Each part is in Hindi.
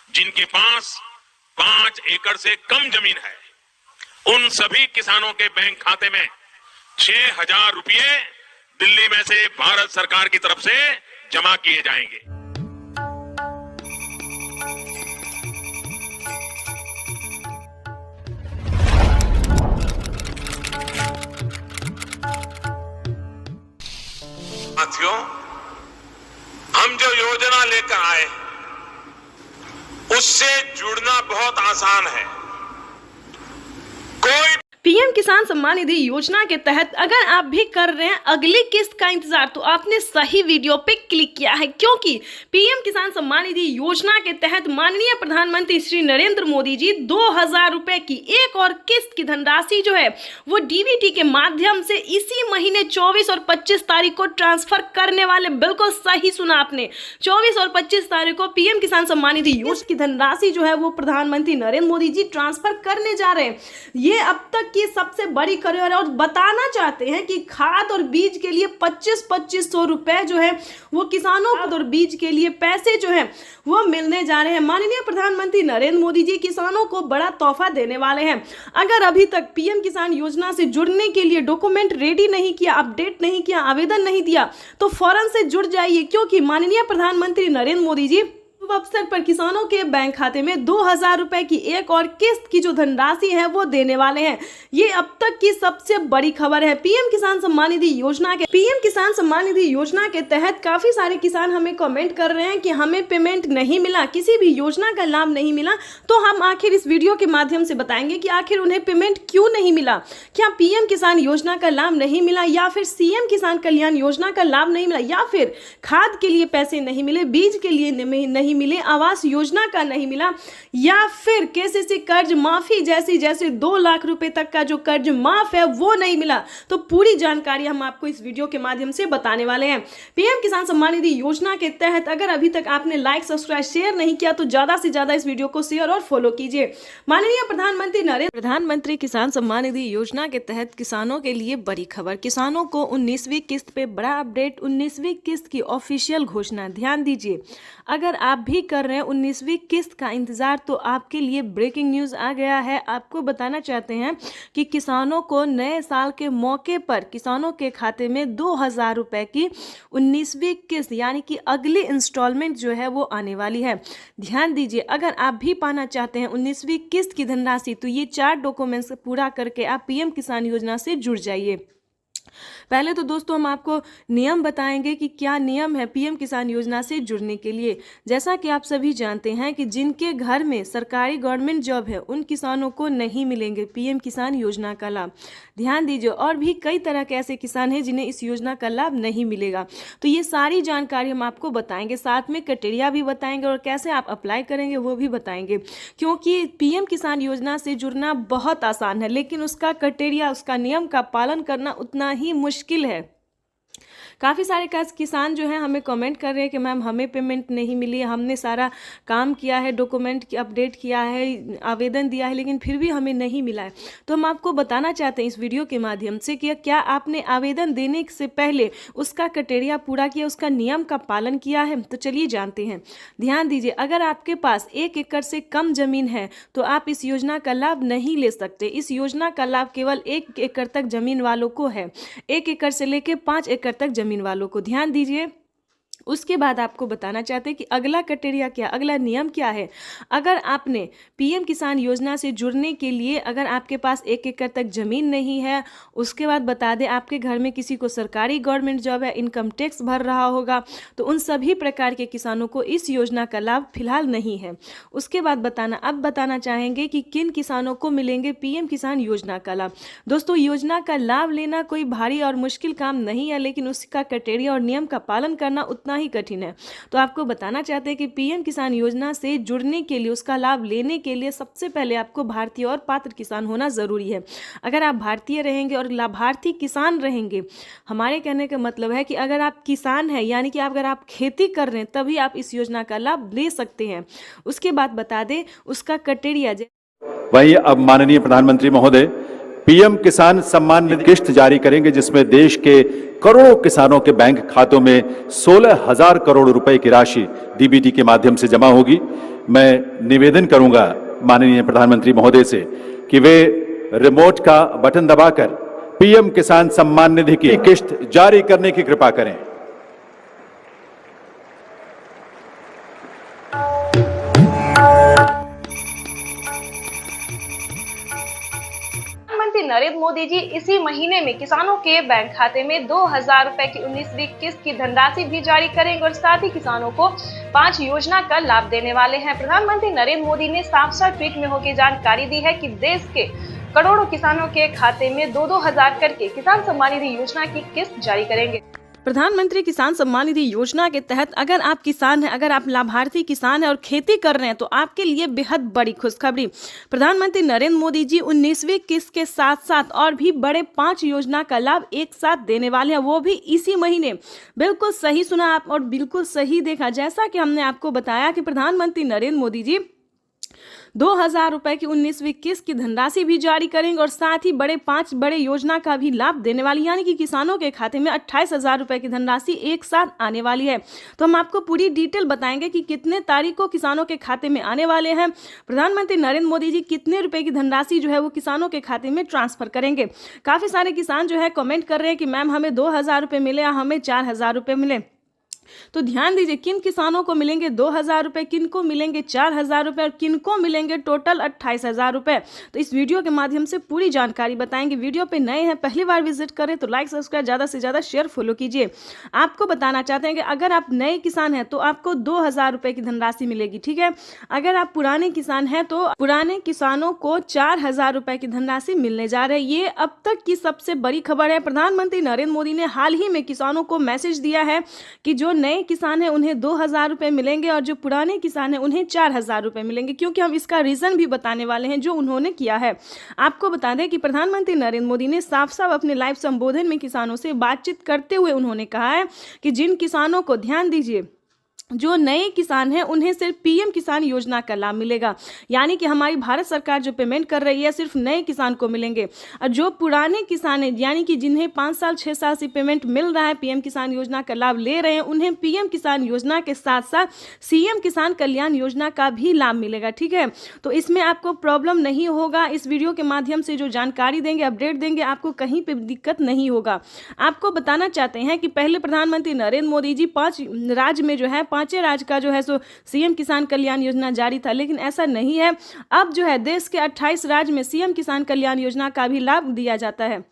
जिनके पास 5 एकड़ से कम जमीन है, उन सभी किसानों के बैंक खाते में 6,000 रुपये दिल्ली में से भारत सरकार की तरफ से जमा किए जाएंगे। साथियों, हम जो योजना लेकर आए उससे जुड़ना बहुत आसान है। कोई पीएम किसान सम्मान निधि योजना के तहत अगर आप भी कर रहे हैं अगली किस्त का इंतजार, तो आपने सही वीडियो पे क्लिक किया है, क्योंकि पीएम किसान सम्मान निधि योजना के तहत माननीय प्रधानमंत्री श्री नरेंद्र मोदी जी 2,000 रुपए की एक और किस्त की धनराशि जो है वो डीबीटी के माध्यम से इसी महीने 24 और 25 तारीख को ट्रांसफर करने वाले। बिल्कुल सही सुना आपने, 24 और 25 तारीख को पीएम किसान सम्मान निधि योजना की धनराशि जो है वो प्रधानमंत्री नरेंद्र मोदी जी ट्रांसफर करने जा रहे हैं। ये अब तक की सबसे बड़ी खबर है और बताना चाहते हैं कि खाद और बीज के लिए 2500 रुपए जो है वो किसानों खाद और बीज के लिए पैसे जो है वो मिलने जा रहे हैं। माननीय प्रधानमंत्री नरेंद्र मोदी जी किसानों को बड़ा तोहफा देने वाले हैं। अगर अभी तक पीएम किसान योजना से जुड़ने के लिए डॉक्यूमेंट रेडी नहीं किया, अपडेट नहीं किया, आवेदन नहीं दिया, तो फौरन से जुड़ जाइए, क्योंकि माननीय प्रधानमंत्री नरेंद्र मोदी जी अवसर पर किसानों के बैंक खाते में 2,000 रुपए की एक और किस्त की जो धनराशि है वो देने वाले हैं। ये अब तक की सबसे बड़ी खबर है पीएम किसान सम्मान निधि योजना के। पीएम किसान सम्मान निधि योजना के तहत काफी सारे किसान हमें कमेंट कर रहे हैं कि हमें पेमेंट नहीं मिला, किसी भी योजना का लाभ नहीं मिला। तो हम आखिर इस वीडियो के माध्यम से बताएंगे कि आखिर उन्हें पेमेंट क्यों नहीं मिला। क्या पीएम किसान योजना का लाभ नहीं मिला, या फिर सीएम किसान कल्याण योजना का लाभ नहीं मिला, या फिर खाद के लिए पैसे नहीं मिले, बीज के लिए नहीं मिले, आवास योजना का नहीं मिला, या फिर केसीसी कर्ज माफी जैसे 2 लाख रुपए तक का जो कर्ज माफ है वो नहीं मिला। तो पूरी जानकारी हम आपको इस वीडियो के माध्यम से बताने वाले हैं। पीएम किसान सम्मान निधि योजना के तहत अगर अभी तक आपने लाइक, सब्सक्राइब, शेयर नहीं किया तो ज्यादा से ज्यादा इस वीडियो को शेयर और फॉलो कीजिए। माननीय प्रधानमंत्री किसान सम्मान निधि योजना के तहत किसानों के लिए बड़ी खबर। किसानों को 19वीं किस्त पे बड़ा अपडेट, 19वीं किस्त की ऑफिशियल घोषणा। ध्यान दीजिए, अगर आप भी कर रहे हैं 19वीं किस्त का इंतजार तो आपके लिए ब्रेकिंग न्यूज आ गया है। आपको बताना चाहते हैं कि किसानों को नए साल के मौके पर किसानों के खाते में 2,000 रुपए की 19वीं किस्त यानी कि अगली इंस्टॉलमेंट जो है वो आने वाली है। ध्यान दीजिए, अगर आप भी पाना चाहते हैं 19वीं किस्त की धनराशि तो ये 4 डॉक्यूमेंट्स पूरा करके आप पीएम किसान योजना से जुड़ जाइए। पहले तो दोस्तों हम आपको नियम बताएंगे कि क्या नियम है पीएम किसान योजना से जुड़ने के लिए। जैसा कि आप सभी जानते हैं कि जिनके घर में सरकारी गवर्नमेंट जॉब है उन किसानों को नहीं मिलेंगे पीएम किसान योजना का लाभ। ध्यान दीजिए, और भी कई तरह के ऐसे किसान हैं जिन्हें इस योजना का लाभ नहीं मिलेगा। तो ये सारी जानकारी हम आपको बताएंगे, साथ में क्राइटेरिया भी बताएंगे और कैसे आप अप्लाई करेंगे वो भी बताएंगे। क्योंकि पीएम किसान योजना से जुड़ना बहुत आसान है, लेकिन उसका क्राइटेरिया, उसका नियम का पालन करना उतना ही मुश्किल है। काफ़ी सारे किसान जो हैं हमें कमेंट कर रहे हैं कि मैम हमें पेमेंट नहीं मिली, हमने सारा काम किया है, डॉक्यूमेंट की अपडेट किया है, आवेदन दिया है, लेकिन फिर भी हमें नहीं मिला है। तो हम आपको बताना चाहते हैं इस वीडियो के माध्यम से कि क्या आपने आवेदन देने से पहले उसका क्राइटेरिया पूरा किया, उसका नियम का पालन किया है। तो चलिए जानते हैं। ध्यान दीजिए, अगर आपके पास 1 एकड़ से कम जमीन है तो आप इस योजना का लाभ नहीं ले सकते। इस योजना का लाभ केवल 1 एकड़ तक जमीन वालों को है, 1 एकड़ से लेकर 5 एकड़ तक जमीन वालों को। ध्यान दीजिए, उसके बाद आपको बताना चाहते हैं कि अगला क्राइटेरिया क्या, अगला नियम क्या है। अगर आपने पीएम किसान योजना से जुड़ने के लिए अगर आपके पास 1 एकड़ तक जमीन नहीं है, उसके बाद बता दें आपके घर में किसी को सरकारी गवर्नमेंट जॉब है, इनकम टैक्स भर रहा होगा, तो उन सभी प्रकार के किसानों को इस योजना का लाभ फिलहाल नहीं है। उसके बाद बताना चाहेंगे कि किन किसानों को मिलेंगे पीएम किसान योजना का लाभ। दोस्तों, योजना का लाभ लेना कोई भारी और मुश्किल काम नहीं है, लेकिन उसका क्राइटेरिया और नियम का पालन करना उतना ही कठिन है। तो आपको बताना चाहते हैं कि पीएम किसान योजना से जुड़ने के लिए, उसका लाभ लेने के लिए सबसे पहले आपको भारतीय और पात्र किसान होना जरूरी है। अगर आप भारतीय रहेंगे और लाभार्थी किसान रहेंगे, हमारे कहने का मतलब है कि अगर आप किसान हैं यानी कि अगर आप खेती कर रहे हैं तभी आप इस योजना का लाभ ले सकते हैं। उसके बाद बता दें उसका क्राइटेरिया। वही अब माननीय प्रधानमंत्री महोदय पीएम किसान सम्मान निधि किस्त जारी करेंगे, जिसमें देश के करोड़ों किसानों के बैंक खातों में 16,000 करोड़ रुपए की राशि डीबीटी के माध्यम से जमा होगी। मैं निवेदन करूंगा माननीय प्रधानमंत्री महोदय से कि वे रिमोट का बटन दबाकर पीएम किसान सम्मान निधि की किस्त जारी करने की कृपा करें। प्रधानमंत्री नरेंद्र मोदी जी इसी महीने में किसानों के बैंक खाते में 2,000 रुपए की 19वीं किस्त की धनराशि भी जारी करेंगे और साथ ही किसानों को 5 योजना का लाभ देने वाले हैं। प्रधानमंत्री नरेंद्र मोदी ने साफ-साफ ट्वीट में होकर जानकारी दी है कि देश के करोड़ों किसानों के खाते में 2-2 हजार करके किसान सम्मान निधि योजना की किस्त जारी करेंगे। प्रधानमंत्री किसान सम्मान निधि योजना के तहत अगर आप किसान हैं, अगर आप लाभार्थी किसान हैं और खेती कर रहे हैं तो आपके लिए बेहद बड़ी खुशखबरी। प्रधानमंत्री नरेंद्र मोदी जी 19वीं किस्त के साथ साथ और भी बड़े 5 योजना का लाभ एक साथ देने वाले हैं, वो भी इसी महीने। बिल्कुल सही सुना आप और बिल्कुल सही देखा। जैसा कि हमने आपको बताया कि प्रधानमंत्री नरेंद्र मोदी जी 2,000 रुपए की 19वीं किस्त की धनराशि भी जारी करेंगे और साथ ही 5 बड़े योजना का भी लाभ देने वाली, यानी कि किसानों के खाते में 28,000 रुपए की धनराशि एक साथ आने वाली है। तो हम आपको पूरी डिटेल बताएंगे कि कितने तारीख को किसानों के खाते में आने वाले हैं। प्रधानमंत्री नरेंद्र मोदी जी कितने रुपए की धनराशि जो है वो किसानों के खाते में ट्रांसफर करेंगे। काफी सारे किसान जो है कमेंट कर रहे हैं कि मैम हमें 2,000 रुपए मिले या हमें 4,000 रुपए मिले। तो ध्यान दीजिए किन किसानों को मिलेंगे 2,000 रुपए, किन को मिलेंगे 4,000 रुपए और किन को मिलेंगे टोटल 28,000 रुपए। तो इस वीडियो के माध्यम से पूरी जानकारी बताएंगे। वीडियो पे नए हैं, पहली बार विजिट करें तो लाइक सब्सक्राइब ज़्यादा से ज़्यादा शेयर फॉलो कीजिए। आपको बताना चाहते हैं कि अगर आप नए किसान हैं तो आपको 2,000 रुपए की धनराशि मिलेगी, ठीक है। अगर आप पुराने किसान हैं तो पुराने किसानों को 4,000 रुपए की धनराशि मिलने जा रही है। ये अब तक की सबसे बड़ी खबर है। प्रधानमंत्री नरेंद्र मोदी ने हाल ही में किसानों को मैसेज दिया है कि जो नए किसान हैं उन्हें 2,000 रुपए मिलेंगे और जो पुराने किसान हैं उन्हें 4,000 रुपए मिलेंगे, क्योंकि हम इसका रीजन भी बताने वाले हैं जो उन्होंने किया है। आपको बता दें कि प्रधानमंत्री नरेंद्र मोदी ने साफ साफ अपने लाइव संबोधन में किसानों से बातचीत करते हुए उन्होंने कहा है कि जिन किसानों को, ध्यान दीजिए, जो नए किसान हैं उन्हें सिर्फ पीएम किसान योजना का लाभ मिलेगा, यानी कि हमारी भारत सरकार जो पेमेंट कर रही है सिर्फ नए किसान को मिलेंगे। और जो पुराने किसान हैं, यानी कि जिन्हें 5 साल 6 साल से पेमेंट मिल रहा है, पीएम किसान योजना का लाभ ले रहे हैं, उन्हें पीएम किसान योजना के साथ साथ सीएम किसान कल्याण योजना का भी लाभ मिलेगा, ठीक है। तो इसमें आपको प्रॉब्लम नहीं होगा। इस वीडियो के माध्यम से जो जानकारी देंगे, अपडेट देंगे, आपको कहीं पर दिक्कत नहीं होगा। आपको बताना चाहते हैं कि पहले प्रधानमंत्री नरेंद्र मोदी जी 5 राज्य में जो है 5 राज्य का जो है सो सीएम किसान कल्याण योजना जारी था, लेकिन ऐसा नहीं है। अब जो है देश के 28 राज्य में सीएम किसान कल्याण योजना का भी लाभ दिया जाता है।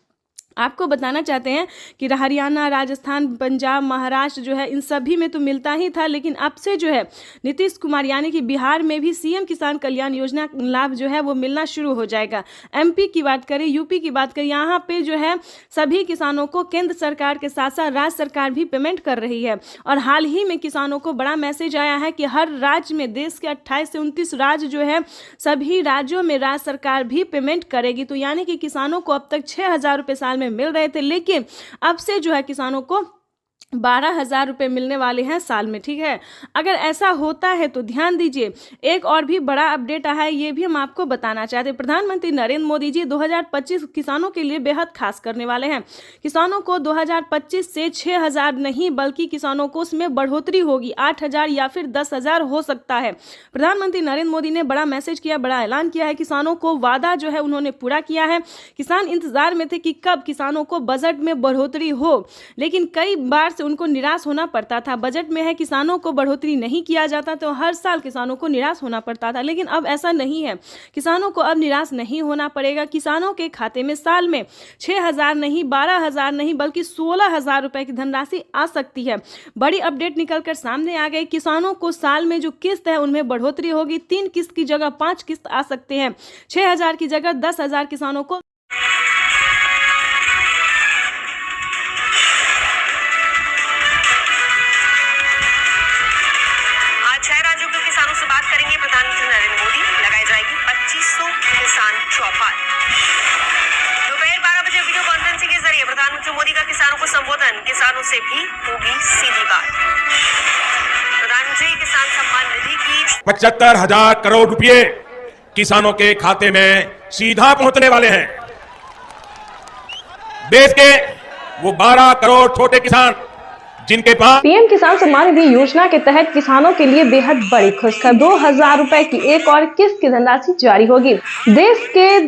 आपको बताना चाहते हैं कि हरियाणा, राजस्थान, पंजाब, महाराष्ट्र जो है इन सभी में तो मिलता ही था, लेकिन अब से जो है नीतीश कुमार यानी कि बिहार में भी सीएम किसान कल्याण योजना लाभ जो है वो मिलना शुरू हो जाएगा। एमपी की बात करें, यूपी की बात करें, यहाँ पे जो है सभी किसानों को केंद्र सरकार के साथ साथ राज्य सरकार भी पेमेंट कर रही है। और हाल ही में किसानों को बड़ा मैसेज आया है कि हर राज्य में, देश के 28 से 29 राज्य जो है, सभी राज्यों में राज्य सरकार भी पेमेंट करेगी। तो यानी कि किसानों को अब तक 6,000 रुपये साल में मिल रहे थे, लेकिन अब से जो है किसानों को 12,000 रुपये मिलने वाले हैं साल में, ठीक है। अगर ऐसा होता है तो ध्यान दीजिए, एक और भी बड़ा अपडेट आया है, ये भी हम आपको बताना चाहते हैं। प्रधानमंत्री नरेंद्र मोदी जी 2025 किसानों के लिए बेहद खास करने वाले हैं। किसानों को 2025 से 6,000 नहीं बल्कि किसानों को उसमें बढ़ोतरी होगी, 8,000 या फिर 10,000 हो सकता है। प्रधानमंत्री नरेंद्र मोदी ने बड़ा मैसेज किया, बड़ा ऐलान किया है। किसानों को वादा जो है उन्होंने पूरा किया है। किसान इंतजार में थे कि कब किसानों को बजट में बढ़ोतरी हो, लेकिन कई बार से उनको निराश होना पड़ता था। बजट में है किसानों को बढ़ोतरी नहीं किया जाता तो हर साल किसानों को निराश होना पड़ता था, लेकिन अब ऐसा नहीं है। किसानों को अब निराश नहीं होना पड़ेगा। किसानों के खाते में साल में 6,000 नहीं, 12,000 नहीं बल्कि 16,000 रुपए की धनराशि आ सकती है। बड़ी अपडेट निकलकर सामने आ गई। किसानों को साल में जो किस्त है उनमें बढ़ोतरी होगी। 3 किस्त की जगह 5 किस्त आ सकते हैं। 6,000 की जगह 10,000 किसानों को प्रधानमंत्री नरेंद्र मोदी लगाई जाएगी 2500 किसान चौपाल। दोपहर 12 बजे वीडियो कॉन्फ्रेंसिंग के जरिए प्रधानमंत्री मोदी का किसानों को संबोधन। किसानों से भी होगी सीधी बात। प्रधानमंत्री किसान सम्मान निधि की 75,000 करोड़ रुपए किसानों के खाते में सीधा पहुंचने वाले हैं। देश के वो 12 करोड़ छोटे किसान जिनके पास पीएम किसान सम्मान निधि योजना के तहत किसानों के लिए बेहद बड़ी खुशखबरी, 2000 रुपए की एक और किस्त की धनराशि जारी होगी। देश के